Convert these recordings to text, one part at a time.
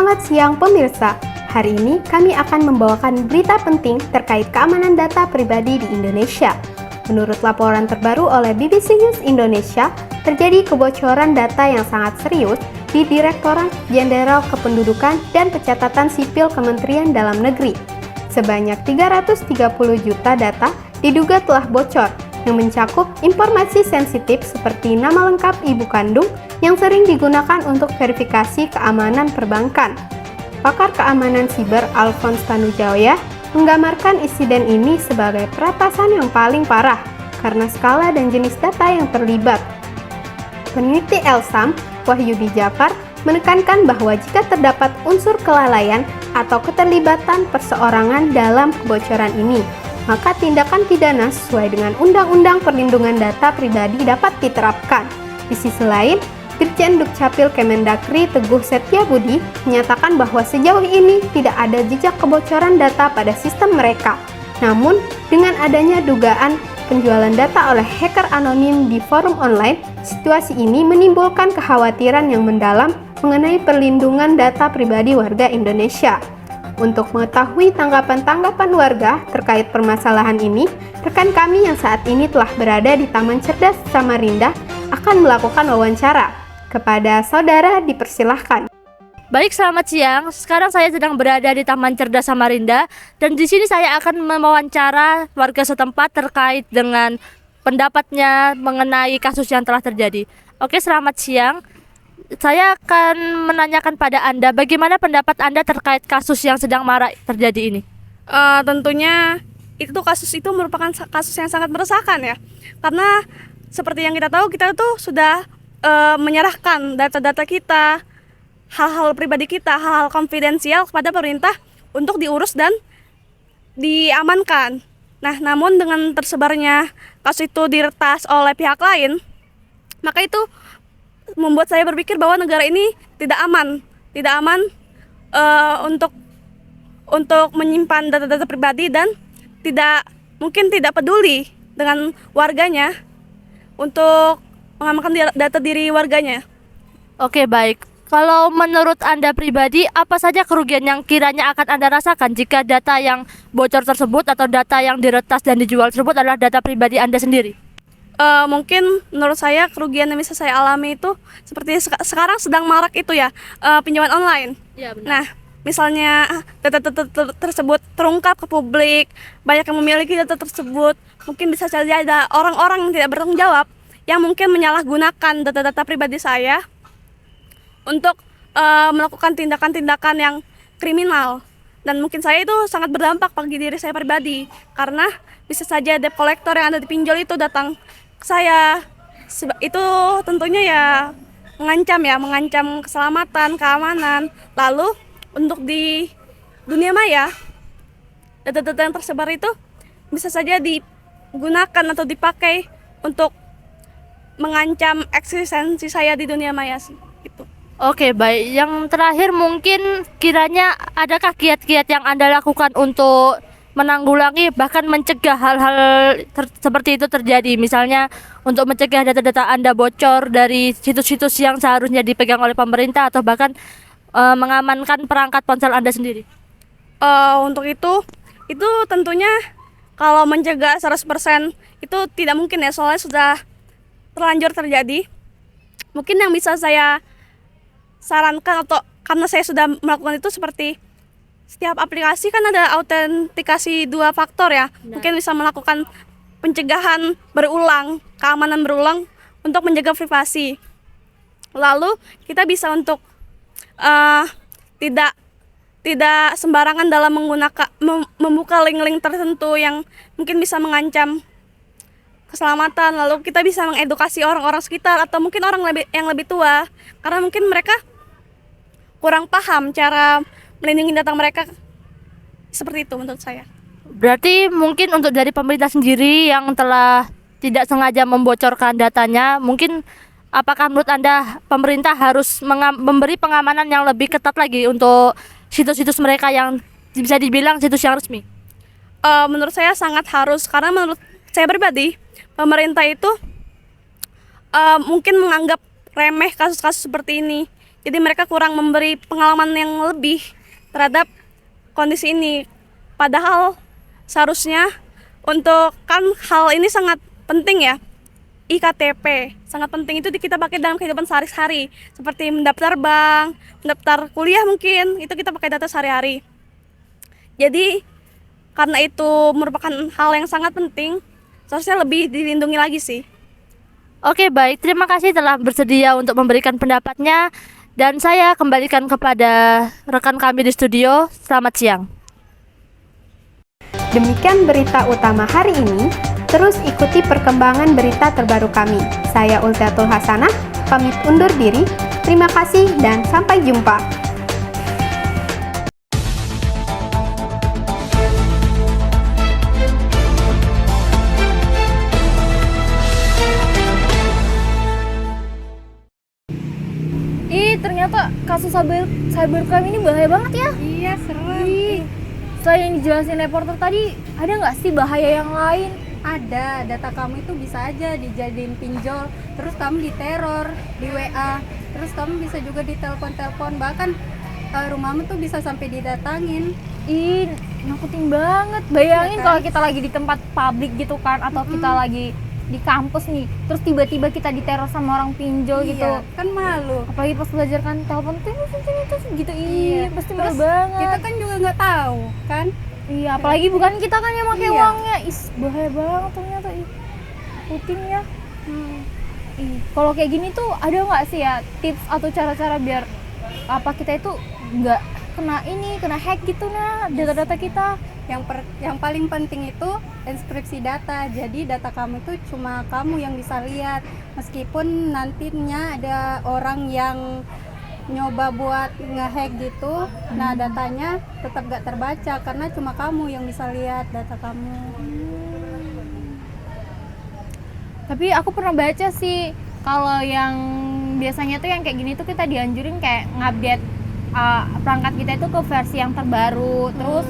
Selamat siang pemirsa. Hari ini kami akan membawakan berita penting terkait keamanan data pribadi di Indonesia. Menurut laporan terbaru oleh BBC News Indonesia, terjadi kebocoran data yang sangat serius di Direktorat Jenderal Kependudukan dan Pencatatan Sipil Kementerian Dalam Negeri. Sebanyak 330 juta data diduga telah bocor, yang mencakup informasi sensitif seperti nama lengkap ibu kandung yang sering digunakan untuk verifikasi keamanan perbankan. Pakar keamanan siber Alphonse Tanujaya menggambarkan insiden ini sebagai peretasan yang paling parah karena skala dan jenis data yang terlibat. Peneliti Elsam, Wahyudi Jafar, menekankan bahwa jika terdapat unsur kelalaian atau keterlibatan perseorangan dalam kebocoran ini, maka tindakan pidana sesuai dengan Undang-Undang Perlindungan Data Pribadi dapat diterapkan. Di sisi lain, Dirjen Dukcapil Kemendagri Teguh Setiabudi menyatakan bahwa sejauh ini tidak ada jejak kebocoran data pada sistem mereka. Namun, dengan adanya dugaan penjualan data oleh hacker anonim di forum online, situasi ini menimbulkan kekhawatiran yang mendalam mengenai perlindungan data pribadi warga Indonesia. Untuk mengetahui tanggapan-tanggapan warga terkait permasalahan ini, rekan kami yang saat ini telah berada di Taman Cerdas Samarinda akan melakukan wawancara. Kepada saudara dipersilahkan. Baik, selamat siang. Sekarang saya sedang berada di Taman Cerdas Samarinda dan di sini saya akan mewawancara warga setempat terkait dengan pendapatnya mengenai kasus yang telah terjadi. Oke, selamat siang. Saya akan menanyakan pada Anda, bagaimana pendapat Anda terkait kasus yang sedang marak terjadi ini? Tentunya kasus itu merupakan kasus yang sangat meresahkan ya, karena seperti yang kita tahu, kita tuh sudah menyerahkan data-data kita, hal-hal pribadi kita, hal-hal konfidensial kepada pemerintah untuk diurus dan diamankan. Nah, namun dengan tersebarnya kasus itu diretas oleh pihak lain, maka itu membuat saya berpikir bahwa negara ini tidak aman untuk menyimpan data-data pribadi dan mungkin tidak peduli dengan warganya untuk mengamankan data diri warganya. Oke, baik. Kalau menurut Anda pribadi, apa saja kerugian yang kiranya akan Anda rasakan jika data yang bocor tersebut atau data yang diretas dan dijual tersebut adalah data pribadi Anda sendiri? Mungkin menurut saya kerugian yang bisa saya alami itu seperti sekarang sedang marak itu ya, pinjaman online. Ya, benar. Nah, misalnya data-data tersebut terungkap ke publik, banyak yang memiliki data tersebut, mungkin bisa saja ada orang-orang yang tidak bertanggung jawab yang mungkin menyalahgunakan data-data pribadi saya untuk melakukan tindakan-tindakan yang kriminal. Dan mungkin saya itu sangat berdampak bagi diri saya pribadi, karena bisa saja debt collector yang ada di pinjol itu datang ke saya. Itu tentunya ya mengancam keselamatan, keamanan. Lalu untuk di dunia maya, data-data yang tersebar itu bisa saja digunakan atau dipakai untuk mengancam eksistensi saya di dunia maya gitu. Oke, baik. Yang terakhir mungkin kiranya adakah kiat-kiat yang Anda lakukan untuk menanggulangi bahkan mencegah hal-hal seperti itu terjadi? Misalnya untuk mencegah data-data Anda bocor dari situs-situs yang seharusnya dipegang oleh pemerintah atau bahkan mengamankan perangkat ponsel Anda sendiri. Untuk itu tentunya kalau mencegah 100% itu tidak mungkin ya, soalnya sudah terlanjur terjadi. Mungkin yang bisa saya sarankan atau karena saya sudah melakukan itu seperti setiap aplikasi kan ada autentikasi 2 faktor ya. Nah. Mungkin Mungkin bisa melakukan pencegahan berulang, keamanan berulang untuk menjaga privasi. Lalu kita bisa untuk tidak sembarangan dalam membuka link-link tertentu yang mungkin bisa mengancam keselamatan. Lalu kita bisa mengedukasi orang-orang sekitar atau mungkin orang yang lebih tua, karena mungkin mereka kurang paham cara melindungi data mereka. Seperti itu menurut saya. Berarti mungkin untuk dari pemerintah sendiri yang telah tidak sengaja membocorkan datanya, mungkin apakah menurut Anda pemerintah harus memberi pengamanan yang lebih ketat lagi untuk situs-situs mereka yang bisa dibilang situs yang resmi? Menurut saya sangat harus, karena menurut saya pribadi pemerintah itu mungkin menganggap remeh kasus-kasus seperti ini. Jadi mereka kurang memberi pengalaman yang lebih terhadap kondisi ini. Padahal seharusnya untuk kan hal ini sangat penting ya. IKTP sangat penting, itu kita pakai dalam kehidupan sehari-hari, seperti mendaftar bank, mendaftar kuliah, mungkin itu kita pakai data sehari-hari. Jadi karena itu merupakan hal yang sangat penting, seharusnya lebih dilindungi lagi sih. Oke, baik. Terima kasih telah bersedia untuk memberikan pendapatnya. Dan saya kembalikan kepada rekan kami di studio. Selamat siang. Demikian berita utama hari ini. Terus ikuti perkembangan berita terbaru kami. Saya Ulfiatul Hasanah, pamit undur diri. Terima kasih dan sampai jumpa. Ternyata kasus cybercrime ini bahaya banget ya. Iya, serem. Selain yang dijelasin reporter tadi, ada nggak sih bahaya yang lain? Ada, data kamu itu bisa aja dijadiin pinjol, terus kamu diteror di WA, terus kamu bisa juga ditelepon-telepon, bahkan rumahmu tuh bisa sampai didatangin. Ih, nakutin banget. Bayangin Iya kan? kalau kita lagi di tempat publik gitu kan, atau kita lagi di kampus nih, terus tiba-tiba kita diteror sama orang pinjol gitu. Iya, kan malu. Apalagi pas belajar kan telepon tuh gitu. Ih, pasti malu Terus banget. kita kan juga nggak tahu kan. Iya, apalagi bukan kita kan yang pakai Iya. uangnya. Bahaya banget ternyata. Putin ya. Kalau kayak gini tuh ada nggak sih ya tips atau cara-cara biar apa kita itu nggak kena hack gitu data-data kita? Yang paling penting itu inskripsi data. Jadi data kamu itu cuma kamu yang bisa lihat. Meskipun nantinya ada orang yang nyoba buat ngehack gitu, nah datanya tetap gak terbaca karena cuma kamu yang bisa lihat data kamu. Tapi aku pernah baca sih kalau yang biasanya tuh yang kayak gini tuh kita dianjurin kayak ngupdate perangkat kita itu ke versi yang terbaru. Terus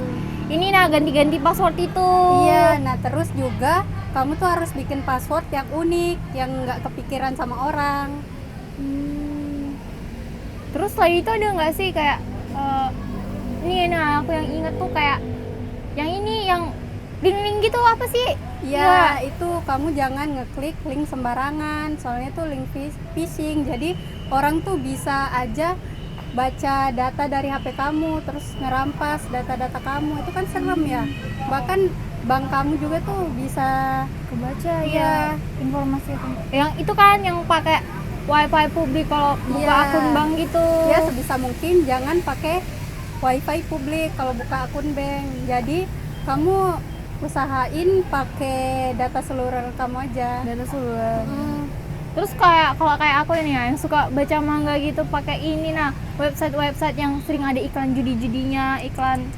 ini ganti-ganti password itu. Iya, nah terus juga kamu tuh harus bikin password yang unik, yang nggak kepikiran sama orang. Terus selain itu ada nggak sih kayak aku yang inget tuh kayak yang ini yang link-link gitu apa sih? Iya, itu kamu jangan ngeklik link sembarangan, soalnya itu link phishing. Jadi orang tuh bisa aja baca data dari HP kamu, terus ngerampas data-data kamu. Itu kan serem ya. Bahkan bank kamu juga tuh bisa Kebaca Iya. informasi yang itu kan yang pakai wifi publik kalau buka Iya. akun bank gitu. Ya sebisa mungkin jangan pakai wifi publik kalau buka akun bank. Jadi kamu usahain pakai data seluler kamu aja. Data seluler. Terus kalau kayak aku ini ya yang suka baca manga gitu pakai ini website yang sering ada iklan judi-judinya, iklan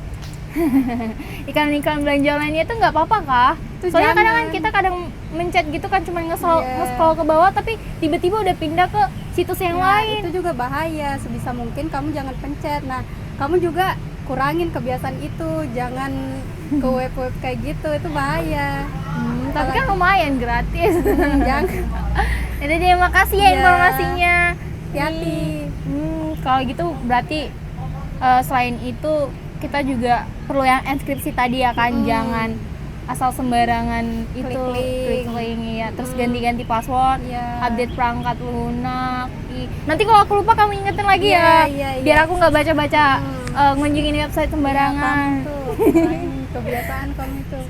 belanja lainnya itu nggak apa-apa kah? Soalnya kadang kan kita mencet gitu kan cuma nge-scroll ke bawah tapi tiba-tiba udah pindah ke situs yang lain. Itu juga bahaya. Sebisa mungkin kamu jangan pencet. Nah, kamu juga kurangin kebiasaan itu, jangan ke web-web kayak gitu, itu bahaya. Tapi kan lumayan gratis. Jangan. Itu dia, makasih ya Iya. informasinya. Hati-hati. Kalau gitu berarti selain itu kita juga perlu yang inskripsi tadi ya kan, jangan asal sembarangan itu Klik-klik. klik ya. Terus ganti-ganti password, Iya. update perangkat lunak. Nanti kalau aku lupa kamu ingetin lagi Iya, ya, iya, iya. biar aku nggak baca-baca ngunjungin website sembarangan. Kamu tuh, kebiasaan kamu itu.